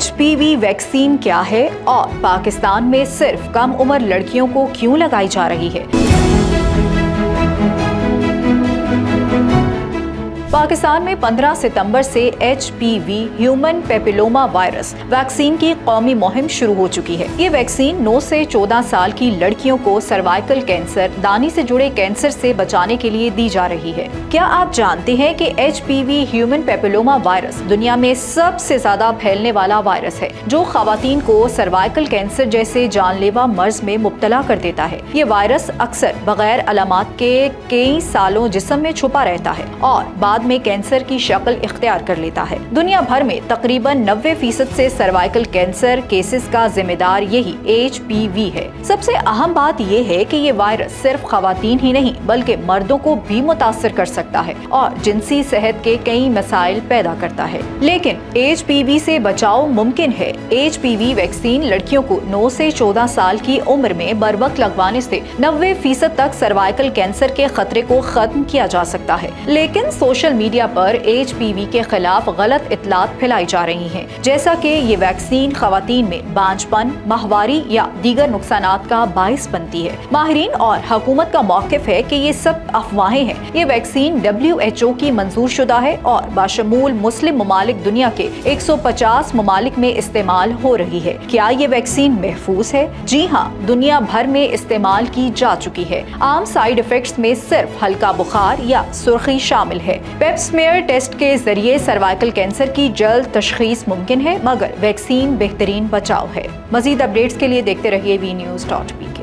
HPV vaccine क्या है और पाकिस्तान में सिर्फ कम उम्र लड़कियों को क्यों लगाई जा रही है? पाकिस्तान में 15 सितंबर से HPV human papilloma virus vaccine की कौमी मुहिम शुरू हो चुकी है। ये वैक्सीन 9 से 14 साल की लड़कियों को सर्वाइकल कैंसर, दानी से जुड़े कैंसर से बचाने के लिए दी जा रही है। क्या आप जानते हैं कि HPV ह्यूमन पेपिलोमा वायरस दुनिया में सबसे ज्यादा फैलने वाला वायरस है, जो खवातीन को सर्वाइकल कैंसर जैसे जानलेवा मर्ज में मुब्तला कर देता है। ये वायरस अक्सर बगैर अलामात के कई सालों जिस्म में छुपा रहता है और बाद में कैंसर की शक्ल इख्तियार कर लेता है। दुनिया भर में तकरीबन 90% से सर्वाइकल कैंसर केसेस का जिम्मेदार यही HPV है। सबसे अहम बात यह है कि ये वायरस सिर्फ खवातीन ही नहीं बल्कि मर्दों को भी मुतासर कर सकता है और जिनसी सेहत के कई मसाइल पैदा करता है। लेकिन HPV से बचाव मुमकिन है। HPV वैक्सीन लड़कियों को 9 से 14 साल की उम्र में बर वक्त लगवाने से 90% तक सर्वाइकल कैंसर के खतरे को खत्म किया जा सकता है। लेकिन सोशल मीडिया पर HPV के खिलाफ गलत इत्तलात फैलाई जा रही हैं, जैसा कि ये वैक्सीन खवातीन में बांझपन, माहवारी या दीगर नुकसानात का बाइस बनती है। माहिरीन और हुकूमत का मौक़िफ़ है कि ये सब अफवाहें हैं। ये वैक्सीन WHO की मंजूर शुदा है और बाशमूल मुस्लिम ममालिक दुनिया के 150 ममालिक में इस्तेमाल हो रही है। क्या ये वैक्सीन महफूज है? जी हाँ, दुनिया भर में इस्तेमाल की जा चुकी है। आम साइड इफेक्ट्स में सिर्फ हल्का बुखार या सुर्खी शामिल है। पेप स्मेयर टेस्ट के जरिए सर्वाइकल कैंसर की जल्द तशखीस मुमकिन है, मगर वैक्सीन बेहतरीन बचाव है। मजीद अपडेट्स के लिए देखते रहिए VNews.pk।